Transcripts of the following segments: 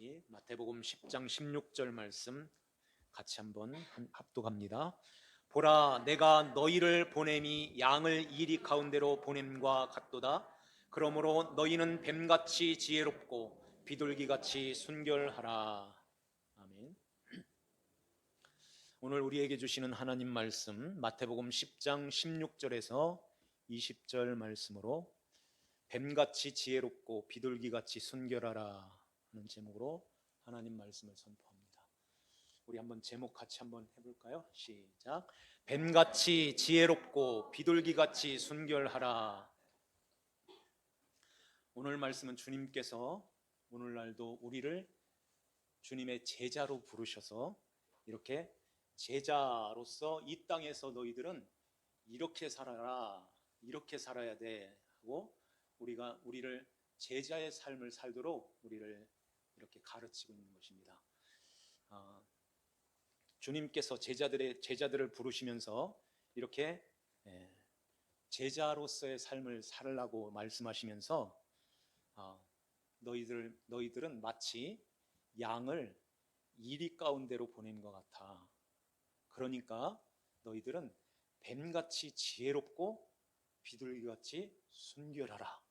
우리 마태복음 10장 16절 말씀 같이 한번 합독합니다. 보라, 내가 너희를 보냄이 양을 이리 가운데로 보냄과 같도다. 그러므로 너희는 뱀같이 지혜롭고 비둘기같이 순결하라. 아멘. 오늘 우리에게 주시는 하나님 말씀 마태복음 10장 16절에서 20절 말씀으로 뱀같이 지혜롭고 비둘기같이 순결하라 하는 제목으로 하나님 말씀을 선포합니다. 우리 한번 제목 같이 한번 해볼까요? 시작. 뱀같이 지혜롭고 비둘기같이 순결하라. 오늘 말씀은 주님께서 오늘날도 우리를 주님의 제자로 부르셔서 이렇게 제자로서 이 땅에서 너희들은 이렇게 살아라, 이렇게 살아야 돼 하고 우리를 제자의 삶을 살도록 우리를 이렇게 가르치고 있는 것입니다. 주님께서 제자들을 부르시면서 이렇게 제자로서의 삶을 살라고 말씀하시면서 너희들은 마치 양을 이리 가운데로 보낸 것 같아. 그러니까 너희들은 뱀같이 지혜롭고 비둘기같이 순결하라.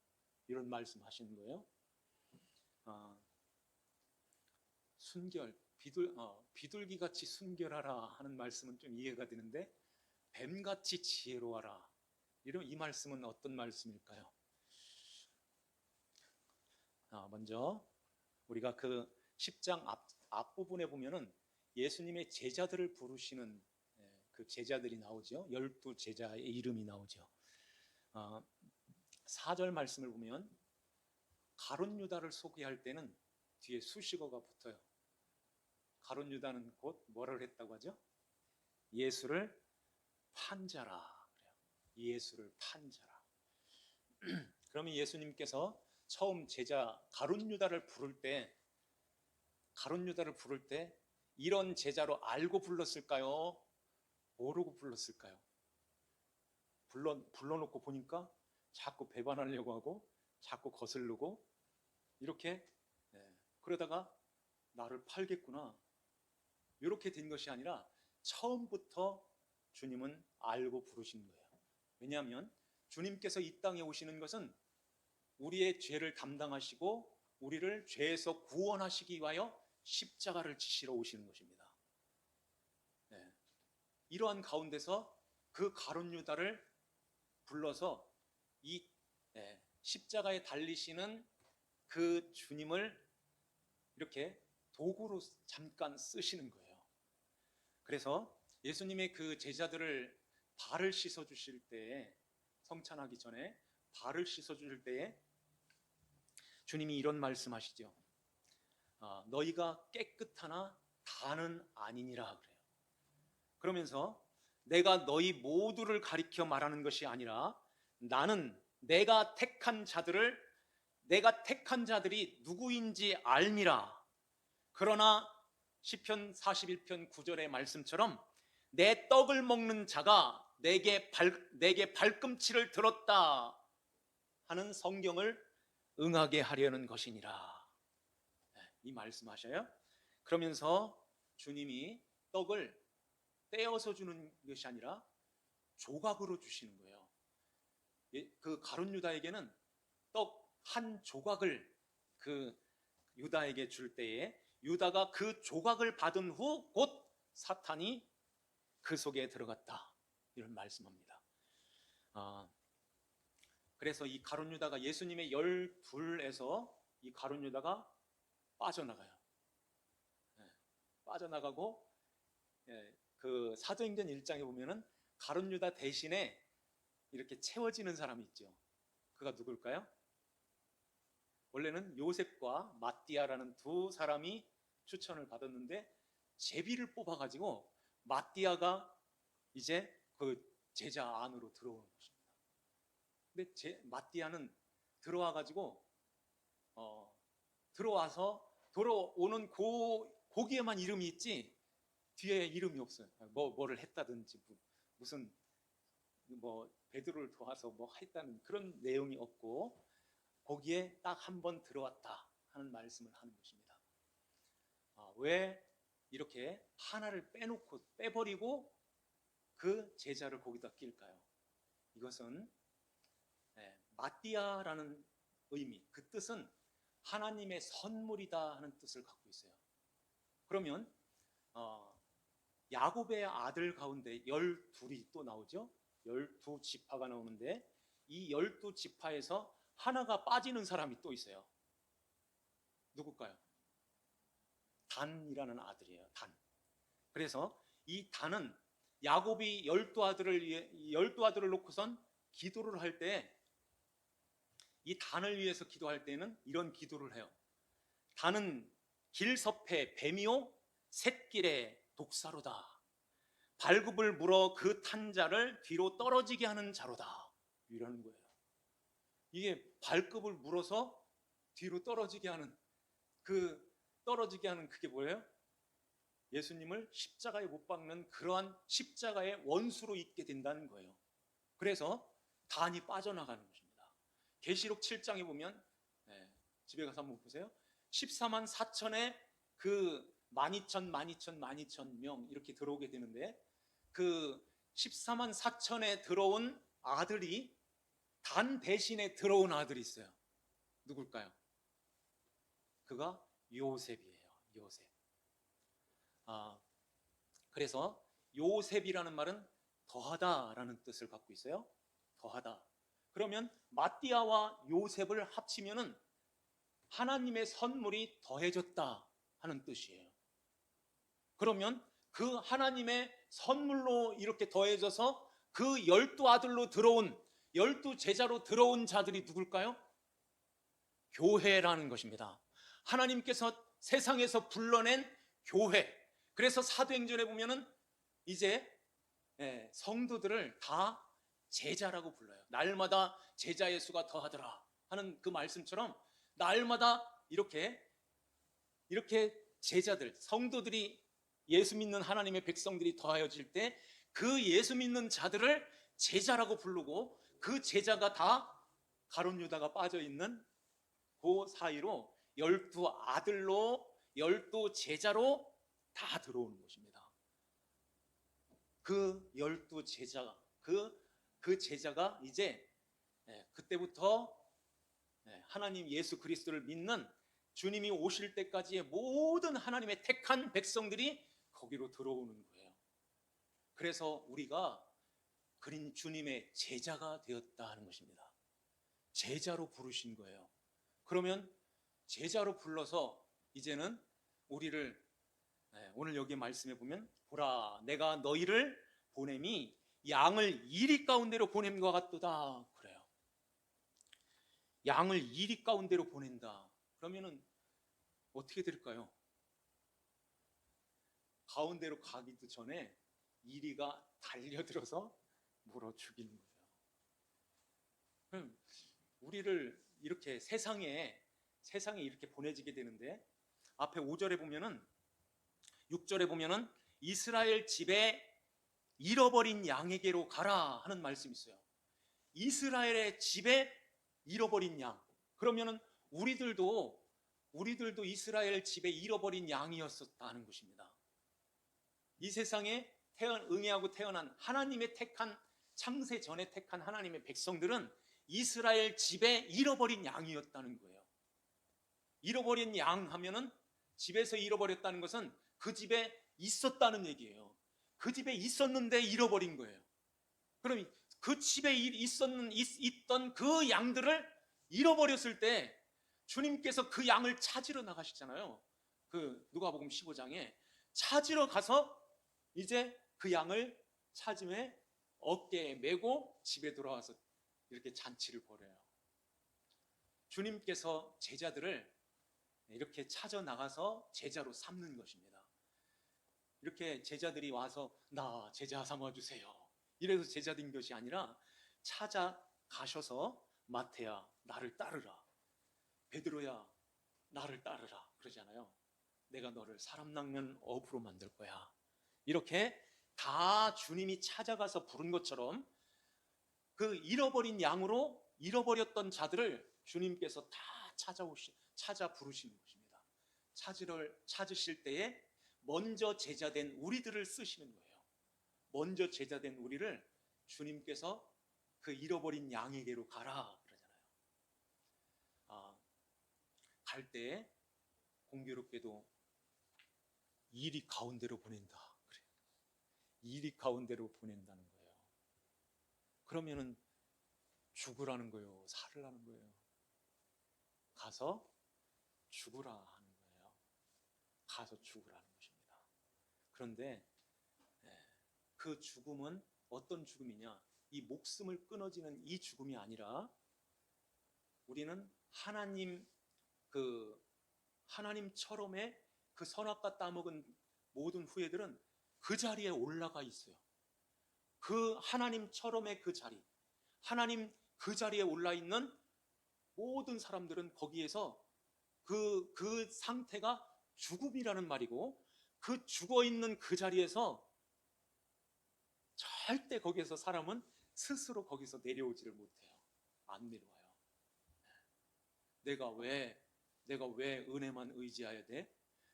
이런 말씀하시는 거예요. 비둘기같이 순결하라 하는 말씀은 좀 이해가 되는데 뱀같이 지혜로워라. 이 말씀은 어떤 말씀일까요? 먼저 우리가 그 10장 앞부분에 보면은 예수님의 제자들을 부르시는 그 제자들이 나오죠. 12 제자의 이름이 나오죠. 4절 말씀을 보면 가룟 유다를 소개할 때는 뒤에 수식어가 붙어요. 가룟 유다는 곧 뭐를 했다고 하죠? 예수를 판 자라. 예수를 판 자라. 그러면 예수님께서 처음 제자 가룟 유다를 부를 때 이런 제자로 알고 불렀을까요? 모르고 불렀을까요? 불러놓고 보니까 자꾸 배반하려고 하고 자꾸 거슬르고 이렇게 그러다가 나를 팔겠구나 이렇게 된 것이 아니라 처음부터 주님은 알고 부르신 거예요. 왜냐하면 주님께서 이 땅에 오시는 것은 우리의 죄를 담당하시고 우리를 죄에서 구원하시기 위하여 십자가를 지시러 오시는 것입니다. 이러한 가운데서 그 가룟 유다를 불러서 이 십자가에 달리시는 그 주님을 이렇게 도구로 잠깐 쓰시는 거예요. 그래서 예수님의 그 제자들을 발을 씻어 주실 때에 성찬하기 전에 발을 씻어 주실 때에 주님이 이런 말씀하시죠. 너희가 깨끗하나 다는 아니니라 그래요. 그러면서 내가 너희 모두를 가리켜 말하는 것이 아니라 나는 내가 택한 자들이 누구인지 알미라. 그러나 시편 41편 9절의 말씀처럼 내 떡을 먹는 자가 내게 발꿈치를 들었다 하는 성경을 응하게 하려는 것이니라. 이 말씀하셔요. 그러면서 주님이 떡을 떼어서 주는 것이 아니라 조각으로 주시는 거예요. 그 가룟 유다에게는 떡 한 조각을 그 유다에게 줄 때에 유다가 그 조각을 받은 후 곧 사탄이 그 속에 들어갔다. 이런 말씀합니다. 그래서 이 가룟 유다가 예수님의 12에서 이 가룟 유다가 빠져나가요. 빠져나가고 그 사도행전 1장에 보면은 가룟 유다 대신에 이렇게 채워지는 사람이 있죠. 그가 누굴까요? 원래는 요셉과 마띠아라는 두 사람이 추천을 받았는데 제비를 뽑아가지고 마띠아가 이제 그 제자 안으로 들어오는 것입니다. 근데 마띠아는 들어와가지고 들어와서 돌아오는 거기에만 이름이 있지 뒤에 이름이 없어요. 뭐를 했다든지 무슨 베드로를 도와서 했다는 그런 내용이 없고 거기에 딱 한 번 들어왔다 하는 말씀을 하는 것입니다. 왜 이렇게 하나를 빼버리고 그 제자를 거기다 낄까요? 이것은 마띠아라는 의미, 그 뜻은 하나님의 선물이다 하는 뜻을 갖고 있어요. 그러면 야곱의 아들 가운데 12이 또 나오죠. 12지파가 나오는데 이 12지파에서 하나가 빠지는 사람이 또 있어요. 누굴까요? 단이라는 아들이에요. 단. 그래서 이 단은 야곱이 12아들을 놓고선 기도를 할 때, 이 단을 위해서 기도할 때는 이런 기도를 해요. 단은 길섭해 뱀이요 샛길에 독사로다. 발굽을 물어 그 탄 자를 뒤로 떨어지게 하는 자로다. 이러는 거예요. 이게 발굽을 물어서 뒤로 떨어지게 하는 그게 뭐예요? 예수님을 십자가에 못 박는 그러한 십자가의 원수로 있게 된다는 거예요. 그래서 단이 빠져나가는 것입니다. 계시록 7장에 보면 집에 가서 한번 보세요. 14만 4천의 그 12,000명 이렇게 들어오게 되는데 그 14만 4천에 들어온 아들이 단 대신에 들어온 아들이 있어요. 누굴까요? 그가 요셉이에요. 요셉. 그래서 요셉이라는 말은 더하다라는 뜻을 갖고 있어요. 더하다. 그러면 마띠아와 요셉을 합치면은 하나님의 선물이 더해졌다 하는 뜻이에요. 그러면 그 하나님의 선물로 이렇게 더해져서 그 12아들로 들어온 12제자로 들어온 자들이 누굴까요? 교회라는 것입니다. 하나님께서 세상에서 불러낸 교회. 그래서 사도행전에 보면은 이제 성도들을 다 제자라고 불러요. 날마다 제자의 수가 더하더라 하는 그 말씀처럼 날마다 이렇게 제자들, 성도들이 예수 믿는 하나님의 백성들이 더하여질 때 그 예수 믿는 자들을 제자라고 부르고 그 제자가 다 가룟 유다가 빠져 있는 그 사이로 12아들로 12제자로 다 들어오는 것입니다. 그 12제자가 그 제자가 이제 그때부터 하나님 예수 그리스도를 믿는 주님이 오실 때까지의 모든 하나님의 택한 백성들이 거기로 들어오는 거예요. 그래서 우리가 그린 주님의 제자가 되었다 하는 것입니다. 제자로 부르신 거예요. 그러면 제자로 불러서 이제는 우리를 오늘 여기 말씀해 보면 보라 내가 너희를 보냄이 양을 이리 가운데로 보냄과 같도다 그래요. 양을 이리 가운데로 보낸다. 그러면은 어떻게 될까요? 가운데로 가기도 전에 이리가 달려들어서 물어 죽이는 거예요. 그럼 우리를 이렇게 세상에 이렇게 보내지게 되는데 앞에 5절에 보면은 6절에 보면은 이스라엘 집에 잃어버린 양에게로 가라 하는 말씀이 있어요. 이스라엘의 집에 잃어버린 양. 그러면은 우리들도 이스라엘 집에 잃어버린 양이었었다는 것입니다. 이 세상에 응애하고 태어난 하나님의 택한 창세 전에 택한 하나님의 백성들은 이스라엘 집에 잃어버린 양이었다는 거예요. 잃어버린 양 하면은 집에서 잃어버렸다는 것은 그 집에 있었다는 얘기예요. 그 집에 있었는데 잃어버린 거예요. 그럼 그 집에 있던 그 양들을 잃어버렸을 때 주님께서 그 양을 찾으러 나가시잖아요. 그 누가복음 15장에 찾으러 가서 이제 그 양을 찾음에 어깨에 메고 집에 돌아와서 이렇게 잔치를 벌여요. 주님께서 제자들을 이렇게 찾아 나가서 제자로 삼는 것입니다. 이렇게 제자들이 와서 나 제자 삼아주세요 이래서 제자 된 것이 아니라 찾아가셔서 마태야 나를 따르라, 베드로야 나를 따르라 그러잖아요. 내가 너를 사람 낚는 어부로 만들 거야. 이렇게 다 주님이 찾아가서 부른 것처럼 그 잃어버린 양으로 잃어버렸던 자들을 주님께서 다 찾아 부르시는 것입니다. 찾으실 때에 먼저 제자된 우리들을 쓰시는 거예요. 먼저 제자된 우리를 주님께서 그 잃어버린 양에게로 가라 그러잖아요. 갈 때 공교롭게도 이리 가운데로 보낸다 그래요. 이리 가운데로 보낸다는 거예요. 그러면은 죽으라는 거예요, 살으라는 거예요? 가서 죽으라 하는 거예요. 가서 죽으라는 것입니다. 그런데 그 죽음은 어떤 죽음이냐? 이 목숨을 끊어지는 이 죽음이 아니라 우리는 하나님처럼의 그 선악과 따먹은 모든 후예들은 그 자리에 올라가 있어요. 그 하나님처럼의 그 자리, 하나님 그 자리에 올라 있는 모든 사람들은 거기에서 그 상태가 죽음이라는 말이고, 그 죽어 있는 그 자리에서 절대 거기에서 사람은 스스로 거기서 내려오지를 못해요. 안 내려와요. 내가 왜 은혜만 의지해야 돼?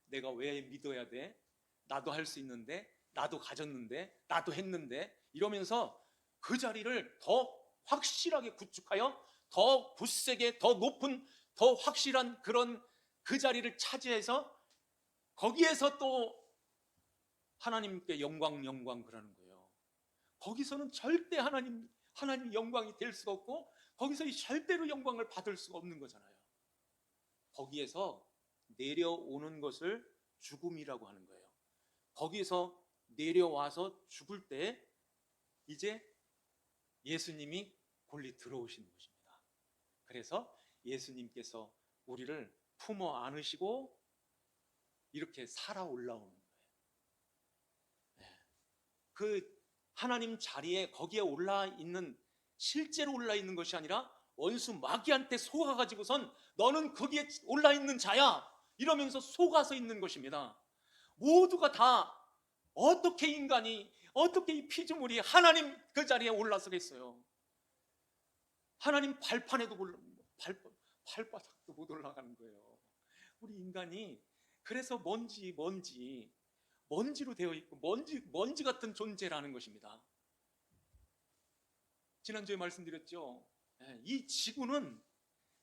내가 왜 믿어야 돼? 나도 할 수 있는데, 나도 가졌는데, 나도 했는데, 이러면서 그 자리를 더 확실하게 구축하여 더 굳세게, 더 높은, 더 확실한 그런 그 자리를 차지해서 거기에서 또 하나님께 영광 그러는 거예요. 거기서는 절대 하나님 영광이 될 수가 없고, 거기서 절대로 영광을 받을 수가 없는 거잖아요. 거기에서 내려오는 것을 죽음이라고 하는 거예요. 거기서 내려와서 죽을 때 이제 예수님이 골리 들어오시는 것입니다. 그래서 예수님께서 우리를 품어 안으시고 이렇게 살아 올라오는 거예요. 그 하나님 자리에 거기에 실제로 올라 있는 것이 아니라 원수 마귀한테 속아가지고선 너는 거기에 올라 있는 자야 이러면서 속아서 있는 것입니다. 모두가 다 어떻게 이 피조물이 하나님 그 자리에 올라서겠어요? 하나님 발판에도 발바닥도 못 올라가는 거예요. 우리 인간이 그래서 먼지로 되어 있고 먼지 같은 존재라는 것입니다. 지난주에 말씀드렸죠. 이 지구는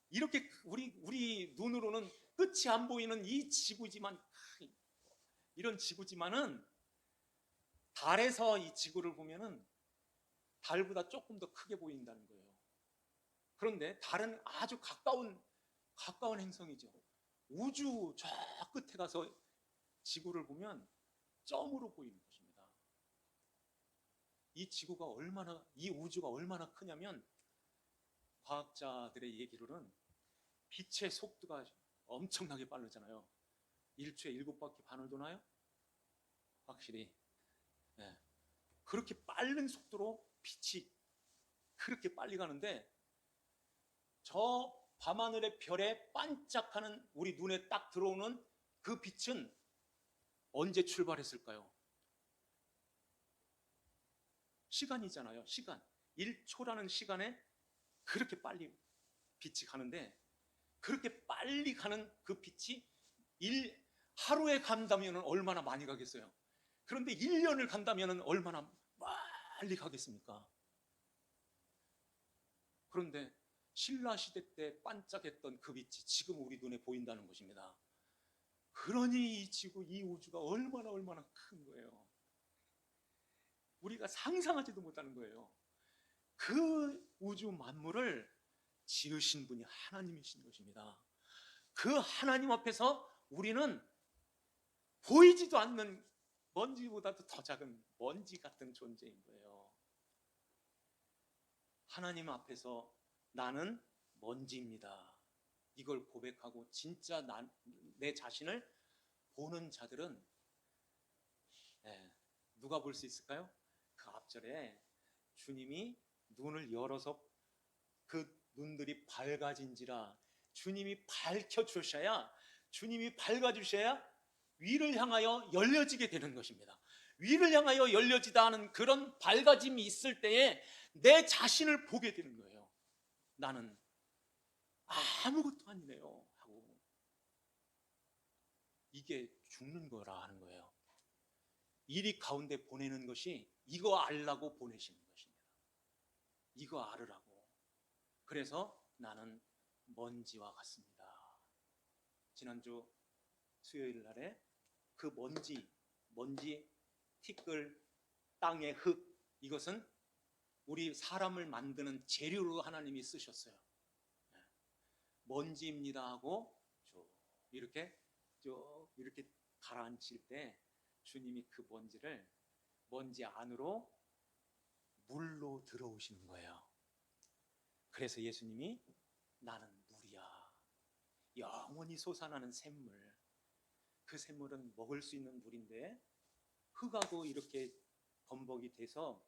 이렇게 우리 눈으로는 끝이 안 보이는 이 지구지만, 이런 지구지만은 달에서 이 지구를 보면은 달보다 조금 더 크게 보인다는 거예요. 그런데 달은 아주 가까운 행성이죠. 우주 저 끝에 가서 지구를 보면 점으로 보이는 것입니다. 이 우주가 얼마나 크냐면, 과학자들의 얘기로는 빛의 속도가 엄청나게 빠르잖아요. 1초에 7바퀴 반을 도나요? 확실히. 그렇게 빠른 속도로 빛이 그렇게 빨리 가는데, 저 밤하늘의 별에 반짝하는 우리 눈에 딱 들어오는 그 빛은 언제 출발했을까요? 시간이잖아요. 시간. 1초라는 시간에 그렇게 빨리 빛이 가는데, 그렇게 빨리 가는 그 빛이 하루에 간다면 얼마나 많이 가겠어요? 그런데 1년을 간다면 얼마나 빨리 가겠습니까? 그런데 신라 시대 때 반짝했던 그 빛이 지금 우리 눈에 보인다는 것입니다. 그러니 이 지구, 이 우주가 얼마나 큰 거예요. 우리가 상상하지도 못하는 거예요. 그 우주 만물을 지으신 분이 하나님이신 것입니다. 그 하나님 앞에서 우리는 보이지도 않는 먼지보다도 더 작은 먼지 같은 존재인 거예요. 하나님 앞에서 나는 먼지입니다. 이걸 고백하고 진짜 내 자신을 보는 자들은 누가 볼 수 있을까요? 그 앞절에 주님이 눈을 열어서 그 눈들이 밝아진지라, 주님이 밝혀주셔야, 위를 향하여 열려지게 되는 것입니다. 위를 향하여 열려지다 하는 그런 밝아짐이 있을 때에 내 자신을 보게 되는 거예요. 나는 아무것도 아니네요 하고. 이게 죽는 거라 하는 거예요. 이리 가운데 보내는 것이 이거 알라고 보내시는 것입니다. 이거 알으라고. 그래서 나는 먼지와 같습니다. 지난주 수요일 날에 그 먼지, 티끌, 땅의 흙, 이것은 우리 사람을 만드는 재료로 하나님이 쓰셨어요. 먼지입니다 하고 이렇게 가라앉힐 때 주님이 그 먼지 안으로 물로 들어오시는 거예요. 그래서 예수님이 나는 물이야. 영원히 솟아나는 샘물. 그 샘물은 먹을 수 있는 물인데 흙하고 이렇게 범벅이 돼서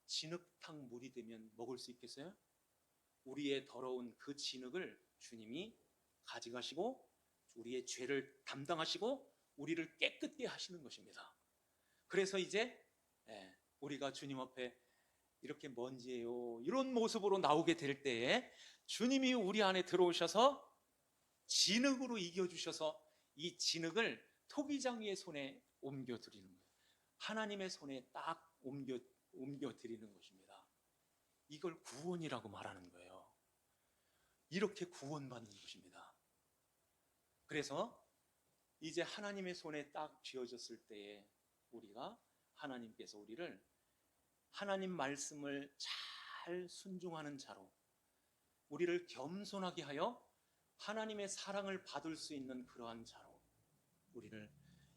진흙탕 물이 되면 먹을 수 있겠어요? 우리의 더러운 그 진흙을 주님이 가져가시고 우리의 죄를 담당하시고 우리를 깨끗게 하시는 것입니다. 그래서 이제 우리가 주님 앞에 이렇게 먼지예요 이런 모습으로 나오게 될 때에 주님이 우리 안에 들어오셔서 진흙으로 이겨주셔서 이 진흙을 토기장이의 손에 옮겨드리는 거예요. 하나님의 손에 딱 옮겨드리는 것입니다. 이걸 구원이라고 말하는 거예요. 이렇게 구원받는 것입니다. 그래서 이제 하나님의 손에 딱 쥐어졌을 때에 하나님께서 우리를 하나님 말씀을 잘 순종하는 자로 우리를 겸손하게 하여 하나님의 사랑을 받을 수 있는 그러한 자로 우리를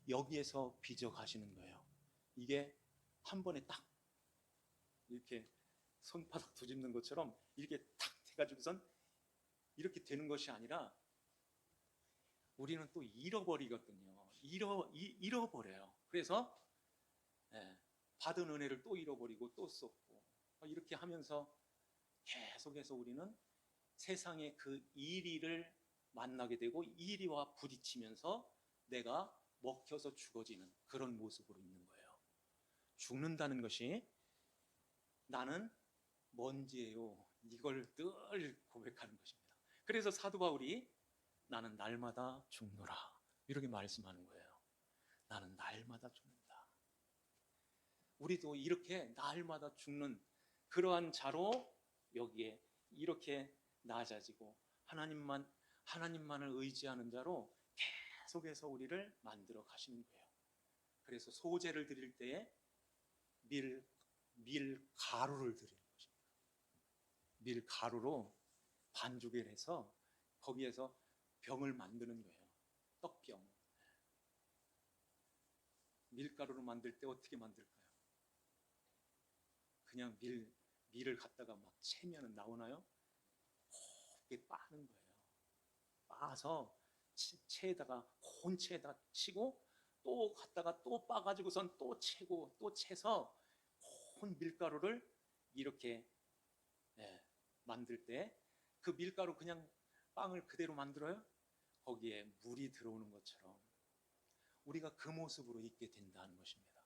여기에서 빚어 가시는 거예요. 이게 한 번에 딱 이렇게 손바닥 뒤집는 것처럼 이렇게 탁 해가지고선 이렇게 되는 것이 아니라 우리는 또 잃어버리거든요. 잃어버려요. 그래서 받은 은혜를 또 잃어버리고 또 썼고 이렇게 하면서 계속해서 우리는 세상의 그 이리를 만나게 되고 이리와 부딪히면서 내가 먹혀서 죽어지는 그런 모습으로 있는 거예요. 죽는다는 것이 나는 먼지예요. 이걸 늘 고백하는 것입니다. 그래서 사도 바울이 나는 날마다 죽노라 이렇게 말씀하는 거예요. 나는 날마다 죽는다. 우리도 이렇게 날마다 죽는 그러한 자로 여기에 이렇게 낮아지고 하나님만을 의지하는 자로 계속해서 우리를 만들어 가시는 거예요. 그래서 소제를 드릴 때에 밀가루를 드리는 것입니다. 밀가루로 반죽을 해서 거기에서 병을 만드는 거예요. 떡병. 밀가루로 만들 때 어떻게 만들까요? 그냥 밀을 갖다가 막 채면 나오나요? 곱게 빠는 거예요. 빠서 체에다가 혼체에다 치고 또 갖다가 또 빠가지고선 또 채고 또 채서 혼 밀가루를 이렇게 만들 때 그 밀가루 그냥 빵을 그대로 만들어요? 거기에 물이 들어오는 것처럼 우리가 그 모습으로 있게 된다는 것입니다.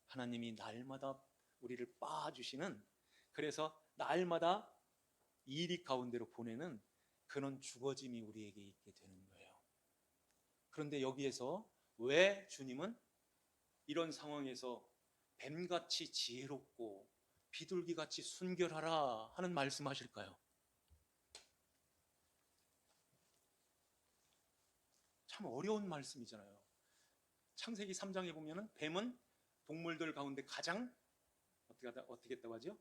하나님이 날마다 우리를 빻아주시는 그래서 날마다 이리 가운데로 보내는 그런 죽어짐이 우리에게 있게 되는 거예요. 그런데 여기에서 왜 주님은 이런 상황에서 뱀같이 지혜롭고 비둘기같이 순결하라 하는 말씀하실까요? 참 어려운 말씀이잖아요. 창세기 3장에 보면은 뱀은 동물들 가운데 가장 어떻게 했다고 하죠?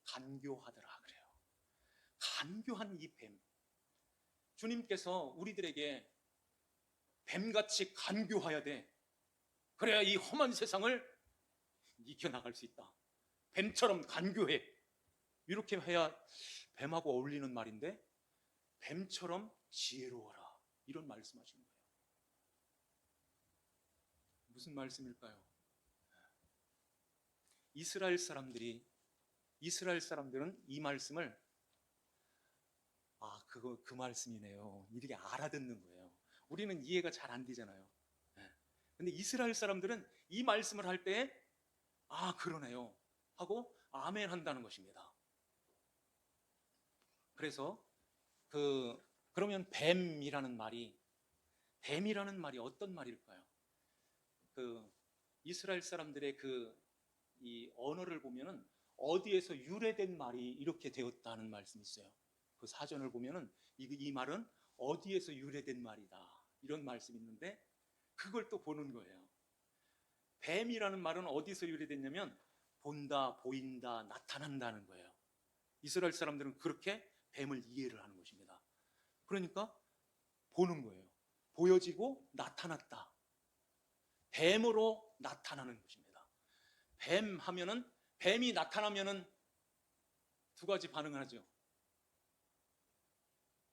간교하더라 그래요. 간교한 이 뱀. 주님께서 우리들에게 뱀같이 간교해야 돼. 그래야 이 험한 세상을 이겨나갈 수 있다. 뱀처럼 간교해. 이렇게 해야 뱀하고 어울리는 말인데 뱀처럼 지혜로워라. 이런 말씀하시는 거예요. 무슨 말씀일까요? 이스라엘 사람들은 이 말씀을 그 말씀이네요. 이렇게 알아듣는 거예요. 우리는 이해가 잘 안 되잖아요. 근데 이스라엘 사람들은 이 말씀을 할 때 그러네요 하고 아멘 한다는 것입니다. 그래서 그러면 뱀이라는 말이 뱀이라는 말이 어떤 말일까요? 그 이스라엘 사람들의 이 언어를 보면은 어디에서 유래된 말이 이렇게 되었다는 말씀이 있어요. 그 사전을 보면은 이 말은 어디에서 유래된 말이다 이런 말씀이 있는데 그걸 또 보는 거예요. 뱀이라는 말은 어디서 유래됐냐면 본다, 보인다, 나타난다는 거예요. 이스라엘 사람들은 그렇게 뱀을 이해를 하는 것입니다. 그러니까 보는 거예요. 보여지고 나타났다. 뱀으로 나타나는 것입니다. 뱀 하면은 뱀이 나타나면은 두 가지 반응을 하죠.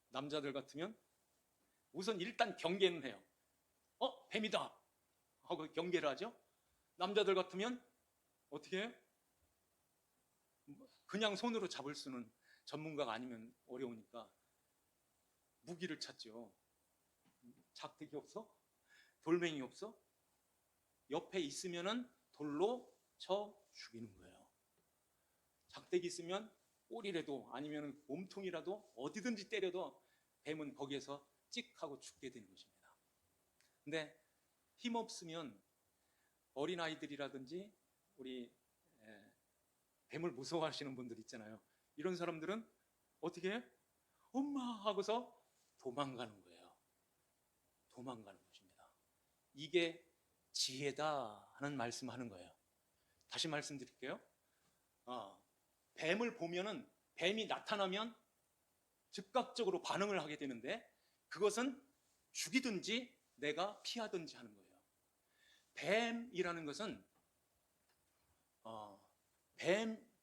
남자들 같으면 우선 일단 경계는 해요. 뱀이다 하고 경계를 하죠. 남자들 같으면 어떻게 해요? 그냥 손으로 잡을 수는 전문가가 아니면 어려우니까 무기를 찾죠. 작대기 없어? 돌멩이 없어? 옆에 있으면은 돌로 쳐 죽이는 거예요. 작대기 있으면 꼬리라도 아니면 몸통이라도 어디든지 때려도 뱀은 거기에서 찍 하고 죽게 되는 것입니다. 근데 힘없으면 어린아이들이라든지 우리 뱀을 무서워하시는 분들 있잖아요. 이런 사람들은 어떻게 해? 엄마 하고서 도망가는 거예요. 도망가는 것입니다. 이게 지혜다 하는 말씀하는 거예요. 다시 말씀드릴게요. 뱀을 보면은 뱀이 나타나면 즉각적으로 반응을 하게 되는데 그것은 죽이든지 내가 피하든지 하는 거예요. 뱀이라는 것은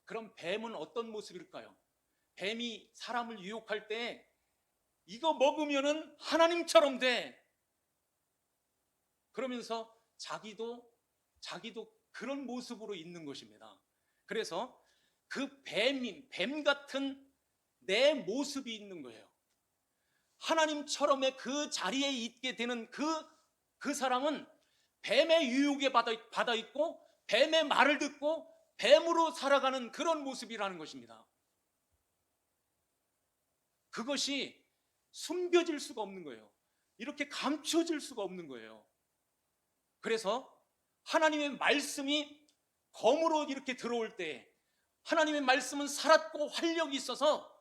그럼 뱀은 어떤 모습일까요? 뱀이 사람을 유혹할 때 이거 먹으면은 하나님처럼 돼. 그러면서 자기도 그런 모습으로 있는 것입니다. 그래서 그 뱀 같은 내 모습이 있는 거예요. 하나님처럼의 그 자리에 있게 되는 그 사람은 뱀의 유혹에 받아 있고 뱀의 말을 듣고 뱀으로 살아가는 그런 모습이라는 것입니다. 그것이 숨겨질 수가 없는 거예요. 이렇게 감춰질 수가 없는 거예요. 그래서 하나님의 말씀이 검으로 이렇게 들어올 때 하나님의 말씀은 살았고 활력이 있어서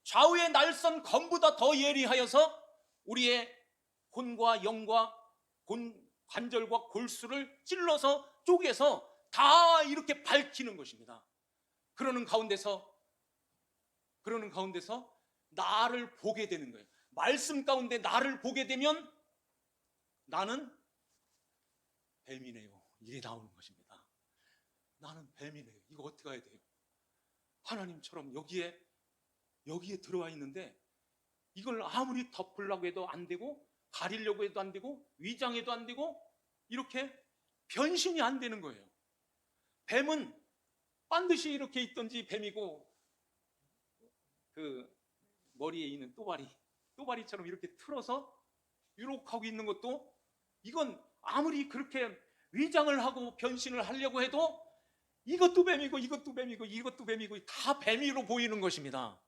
좌우의 날선 검보다 더 예리하여서 우리의 혼과 영과 관절과 골수를 찔러서 쪼개서 다 이렇게 밝히는 것입니다. 그러는 가운데서 나를 보게 되는 거예요. 말씀 가운데 나를 보게 되면 나는 뱀이네요. 이게 나오는 것입니다. 나는 뱀이네요. 이거 어떻게 해야 돼요? 하나님처럼 여기에 들어와 있는데 이걸 아무리 덮으려고 해도 안 되고 가리려고 해도 안 되고 위장해도 안 되고 이렇게 변신이 안 되는 거예요. 뱀은 반드시 이렇게 있든지 뱀이고 그 머리에 있는 또바리처럼 이렇게 틀어서 이렇게 하고 있는 것도 이건 아무리 그렇게 위장을 하고 변신을 하려고 해도 이것도 뱀이고 이것도 뱀이고 이것도 뱀이고 다 뱀이로 보이는 것입니다.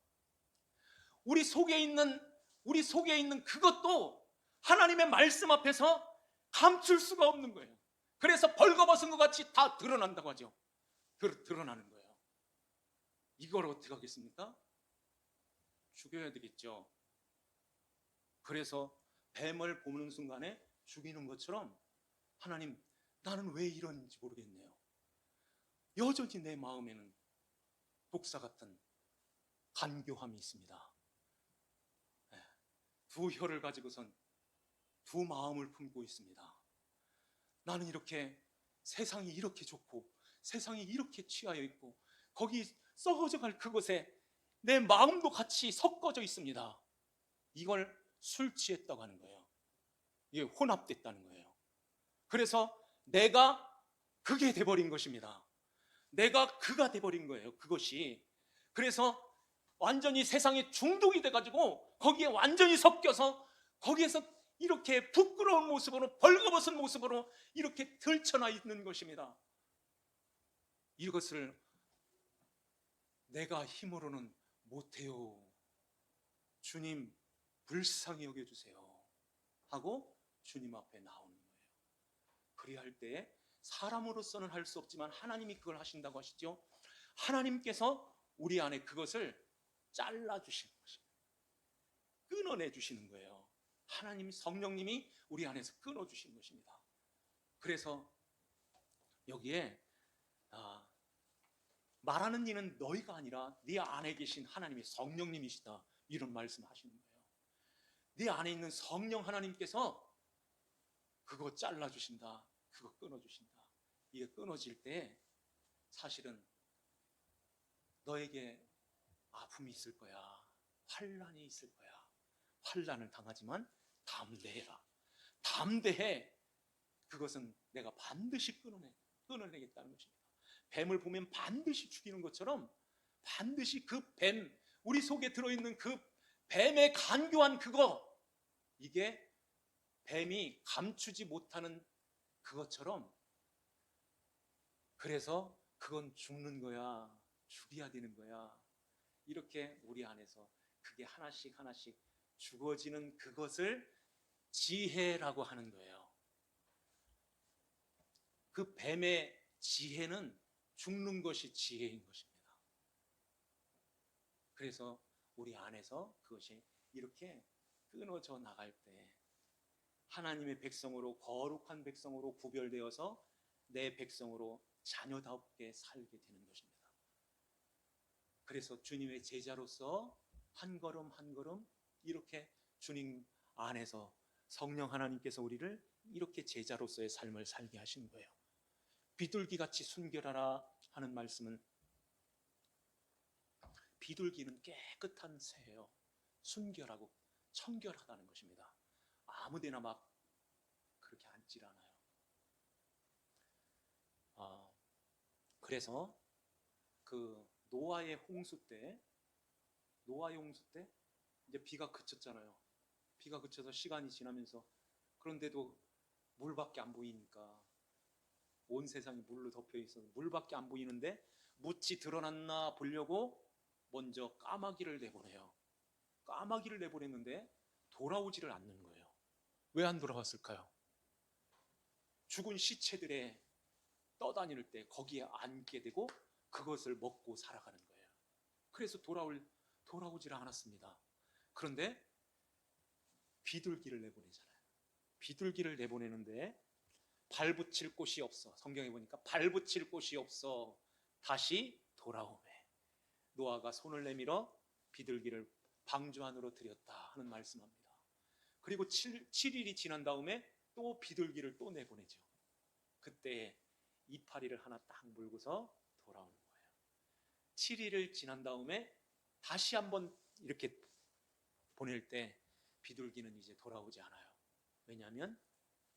우리 속에 있는 그것도 하나님의 말씀 앞에서 감출 수가 없는 거예요. 그래서 벌거벗은 것 같이 다 드러난다고 하죠. 드러나는 거예요. 이걸 어떻게 하겠습니까? 죽여야 되겠죠. 그래서 뱀을 보는 순간에 죽이는 것처럼 하나님, 나는 왜 이러는지 모르겠네요. 여전히 내 마음에는 독사 같은 간교함이 있습니다. 두 혀를 가지고선 두 마음을 품고 있습니다. 나는 이렇게 세상이 이렇게 좋고 세상이 이렇게 취하여 있고 거기 썩어져 갈 그곳에 내 마음도 같이 섞어져 있습니다. 이걸 술 취했다고 하는 거예요. 이게 혼합됐다는 거예요. 그래서 내가 그게 돼버린 것입니다. 내가 그가 돼버린 거예요. 그것이. 그래서 완전히 세상에 중독이 돼가지고 거기에 완전히 섞여서 거기에서 이렇게 부끄러운 모습으로 벌거벗은 모습으로 이렇게 들쳐나 있는 것입니다. 이것을 내가 힘으로는 못해요. 주님 불쌍히 여겨주세요 하고 주님 앞에 나오는 거예요. 그리할 때 사람으로서는 할 수 없지만 하나님이 그걸 하신다고 하시죠. 하나님께서 우리 안에 그것을 잘라주시는 것입니다. 끊어내 주시는 거예요. 하나님 성령님이 우리 안에서 끊어주시는 것입니다. 그래서 여기에 말하는 이는 너희가 아니라 네 안에 계신 하나님이 성령님이시다, 이런 말씀하시는 거예요. 네 안에 있는 성령 하나님께서 그거 잘라주신다, 그거 끊어주신다. 이게 끊어질 때 사실은 너에게 아픔이 있을 거야, 환난이 있을 거야. 환난을 당하지만 담대해라. 담대해. 그것은 내가 반드시 끊어내겠다는 것입니다. 뱀을 보면 반드시 죽이는 것처럼 반드시 그 뱀, 우리 속에 들어있는 그 뱀의 간교한 그거, 이게 뱀이 감추지 못하는 그것처럼, 그래서 그건 죽는 거야, 죽여야 되는 거야. 이렇게 우리 안에서 그게 하나씩 하나씩 죽어지는 그것을 지혜라고 하는 거예요. 그 뱀의 지혜는 죽는 것이 지혜인 것입니다. 그래서 우리 안에서 그것이 이렇게 끊어져 나갈 때 하나님의 백성으로, 거룩한 백성으로 구별되어서 내 백성으로 자녀답게 살게 되는 것입니다. 그래서 주님의 제자로서 한 걸음 한 걸음 이렇게 주님 안에서 성령 하나님께서 우리를 이렇게 제자로서의 삶을 살게 하시는 거예요. 비둘기같이 순결하라 하는 말씀은, 비둘기는 깨끗한 새예요. 순결하고 청결하다는 것입니다. 아무데나 막 그렇게 앉질 않아요. 그래서 그 노아의 홍수 때 이제 비가 그쳤잖아요. 비가 그쳐서 시간이 지나면서, 그런데도 물밖에 안 보이니까, 온 세상이 물로 덮여 있어서 물밖에 안 보이는데 묻이 드러났나 보려고 먼저 까마귀를 내보내요. 까마귀를 내보냈는데 돌아오지를 않는 거예요. 왜 안 돌아왔을까요? 죽은 시체들에 떠다닐 때 거기에 앉게 되고 그것을 먹고 살아가는 거예요. 그래서 돌아오질 않았습니다. 그런데 비둘기를 내보내잖아요. 비둘기를 내보내는데 발 붙일 곳이 없어. 성경에 보니까 발 붙일 곳이 없어 다시 돌아오매 노아가 손을 내밀어 비둘기를 방주 안으로 들였다 하는 말씀합니다. 그리고 7일이 지난 다음에 또 비둘기를 또 내보내죠. 그때 이파리를 하나 딱 물고서 돌아오는 거예요. 7일을 지난 다음에 다시 한번 이렇게 보낼 때 비둘기는 이제 돌아오지 않아요. 왜냐하면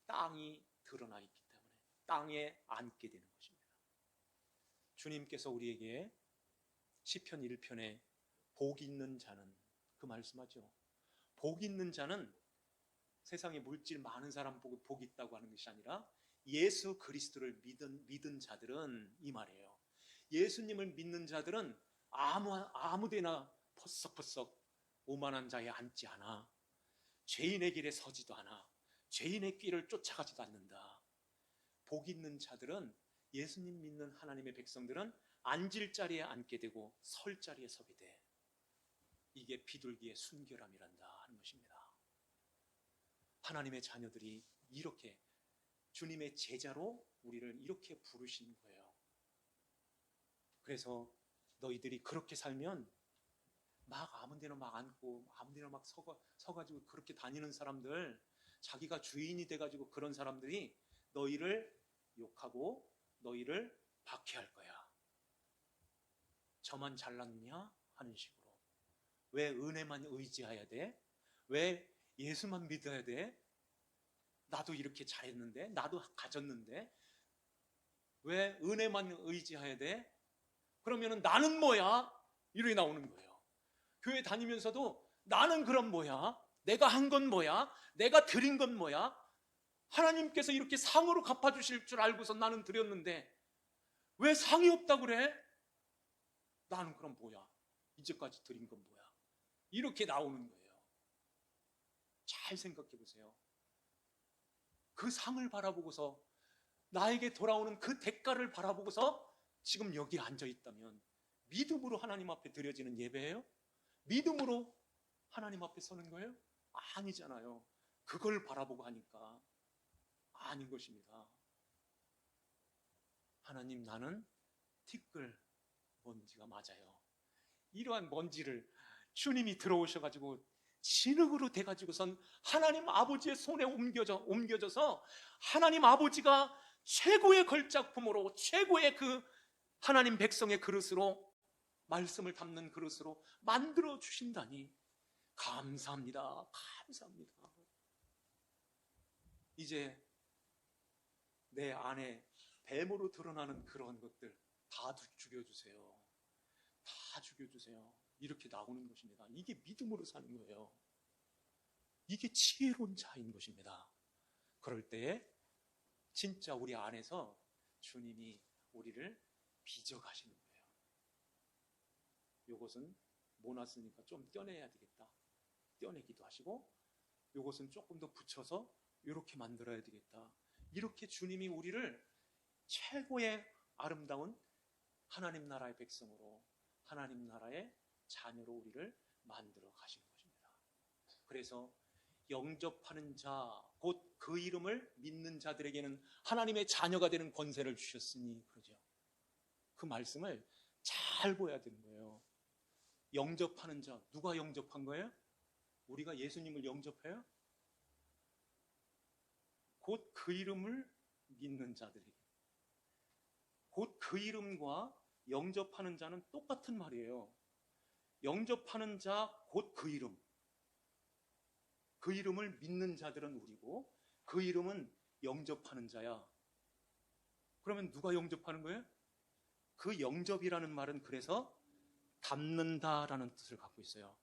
땅이 드러나 있기 때문에 땅에 앉게 되는 것입니다. 주님께서 우리에게 시편 1편에 복 있는 자는, 그 말씀하죠. 복 있는 자는 세상에 물질 많은 사람 보고 복 있다고 하는 것이 아니라 예수 그리스도를 믿은 자들은, 이 말이에요. 예수님을 믿는 자들은 아무데나 퍼석퍼석 오만한 자에 앉지 않아. 죄인의 길에 서지도 않아. 죄인의 길을 쫓아가지도 않는다. 복 있는 자들은, 예수님 믿는 하나님의 백성들은 앉을 자리에 앉게 되고 설 자리에 서게 돼. 이게 비둘기의 순결함이란다 하는 것입니다. 하나님의 자녀들이 이렇게 주님의 제자로 우리를 이렇게 부르신 거예요. 그래서 너희들이 그렇게 살면 막 아무데나 막 앉고 아무데나 막 서가지고 그렇게 다니는 사람들, 자기가 주인이 돼가지고 그런 사람들이 너희를 욕하고 너희를 박해할 거야. 저만 잘났냐 하는 식으로. 왜 은혜만 의지해야 돼? 왜 예수만 믿어야 돼? 나도 이렇게 잘했는데, 나도 가졌는데 왜 은혜만 의지해야 돼? 그러면은 나는 뭐야? 이렇게 나오는 거예요. 교회 다니면서도 나는 그럼 뭐야? 내가 한 건 뭐야? 내가 드린 건 뭐야? 하나님께서 이렇게 상으로 갚아주실 줄 알고서 나는 드렸는데 왜 상이 없다고 그래? 나는 그럼 뭐야? 이제까지 드린 건 뭐야? 이렇게 나오는 거예요. 잘 생각해 보세요. 그 상을 바라보고서 나에게 돌아오는 그 대가를 바라보고서 지금 여기 앉아 있다면 믿음으로 하나님 앞에 드려지는 예배예요? 믿음으로 하나님 앞에 서는 거예요? 아니잖아요. 그걸 바라보고 하니까 아닌 것입니다. 하나님, 나는 티끌 먼지가 맞아요. 이러한 먼지를 주님이 들어오셔가지고 진흙으로 돼가지고선 하나님 아버지의 손에 옮겨져서 하나님 아버지가 최고의 걸작품으로, 최고의 그 하나님 백성의 그릇으로, 말씀을 담는 그릇으로 만들어 주신다니 감사합니다. 감사합니다. 이제 내 안에 뱀으로 드러나는 그런 것들 다 죽여주세요. 다 죽여주세요. 이렇게 나오는 것입니다. 이게 믿음으로 사는 거예요. 이게 지혜로운 자인 것입니다. 그럴 때에 진짜 우리 안에서 주님이 우리를 빚어가시는 거예요. 요것은 모났으니까 좀 떼내야 되겠다. 떼내기도 하시고, 요것은 조금 더 붙여서 이렇게 만들어야 되겠다. 이렇게 주님이 우리를 최고의 아름다운 하나님 나라의 백성으로, 하나님 나라의 자녀로 우리를 만들어 가신 것입니다. 그래서 영접하는 자, 곧 그 이름을 믿는 자들에게는 하나님의 자녀가 되는 권세를 주셨으니, 그러죠. 그 말씀을 잘 보여야 되는 거예요. 영접하는 자, 누가 영접한 거예요? 우리가 예수님을 영접해요? 곧 그 이름을 믿는 자들에게. 곧 그 이름과 영접하는 자는 똑같은 말이에요. 영접하는 자, 곧 그 이름. 그 이름을 믿는 자들은 우리고, 그 이름은 영접하는 자야. 그러면 누가 영접하는 거예요? 그 영접이라는 말은 그래서 담는다라는 뜻을 갖고 있어요.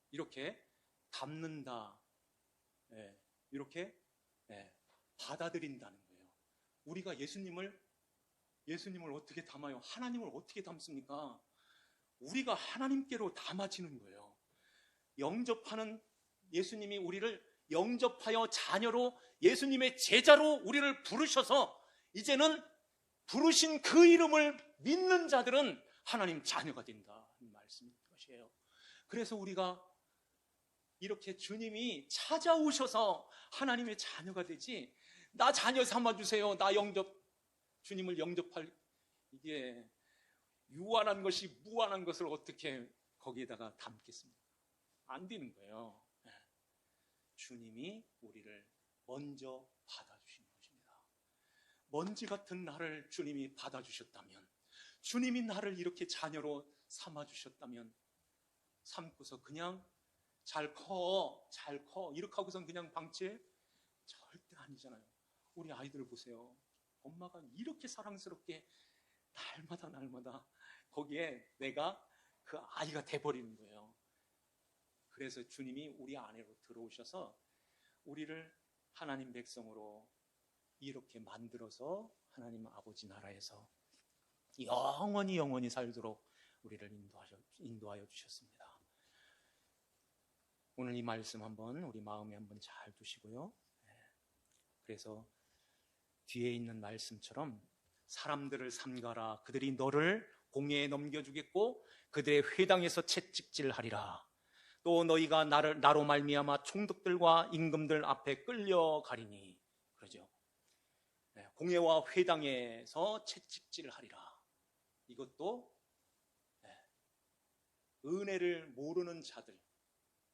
이렇게 담는다, 이렇게 받아들인다는 거예요. 우리가 예수님을 어떻게 담아요? 하나님을 어떻게 담습니까? 우리가 하나님께로 담아지는 거예요. 영접하는 예수님이 우리를 영접하여 자녀로, 예수님의 제자로 우리를 부르셔서 이제는 부르신 그 이름을 믿는 자들은 하나님 자녀가 된다는 말씀인 것이에요. 그래서 우리가 이렇게 주님이 찾아오셔서 하나님의 자녀가 되지, 나 자녀 삼아주세요, 나 주님을 영접할, 이게 유한한 것이 무한한 것을 어떻게 거기에다가 담겠습니까? 안 되는 거예요. 주님이 우리를 먼저 받아주신 것입니다. 먼지 같은 나를 주님이 받아주셨다면, 주님이 나를 이렇게 자녀로 삼아주셨다면, 삼고서 그냥 잘 커 이렇게 하고선 그냥 방치해? 절대 아니잖아요. 우리 아이들 보세요. 엄마가 이렇게 사랑스럽게 날마다 거기에 내가 그 아이가 돼버리는 거예요. 그래서 주님이 우리 안으로 들어오셔서 우리를 하나님 백성으로 이렇게 만들어서 하나님 아버지 나라에서 영원히 살도록 우리를 인도하여 주셨습니다. 오늘 이 말씀 한번 우리 마음에 한번 잘 두시고요. 그래서 뒤에 있는 말씀처럼 사람들을 삼가라. 그들이 너를 공회에 넘겨주겠고 그들의 회당에서 채찍질하리라. 또 너희가 나로 말미암아 총독들과 임금들 앞에 끌려가리니. 그러죠. 공회와 회당에서 채찍질하리라. 이것도 은혜를 모르는 자들,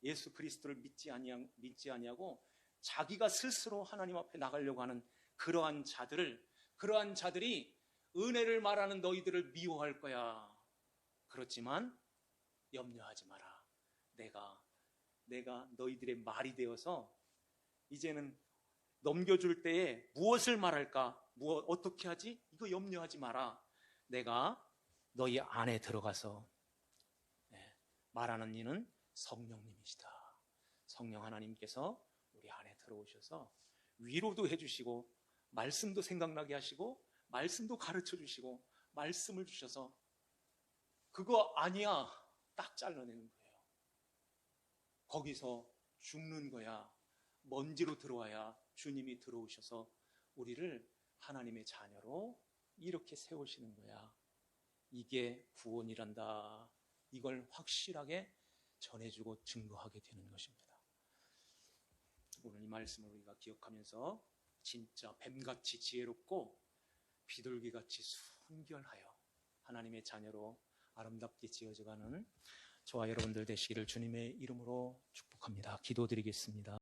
예수 그리스도를 믿지 아니하고 자기가 스스로 하나님 앞에 나가려고 하는 그러한 자들이 은혜를 말하는 너희들을 미워할 거야. 그렇지만 염려하지 마라. 내가 너희들의 말이 되어서 이제는 넘겨줄 때에 무엇을 말할까? 어떻게 하지? 이거 염려하지 마라. 내가 너희 안에 들어가서 말하는 이는 성령님이시다. 성령 하나님께서 우리 안에 들어오셔서 위로도 해주시고 말씀도 생각나게 하시고 말씀도 가르쳐 주시고 말씀을 주셔서 그거 아니야 딱 잘라내는 거예요. 거기서 죽는 거야. 먼지로 들어와야 주님이 들어오셔서 우리를 하나님의 자녀로 이렇게 세우시는 거야. 이게 구원이란다. 이걸 확실하게 전해주고 증거하게 되는 것입니다. 오늘 이 말씀을 우리가 기억하면서 진짜 뱀같이 지혜롭고 비둘기같이 순결하여 하나님의 자녀로 아름답게 지어져가는 저와 여러분들 되시기를 주님의 이름으로 축복합니다. 기도드리겠습니다.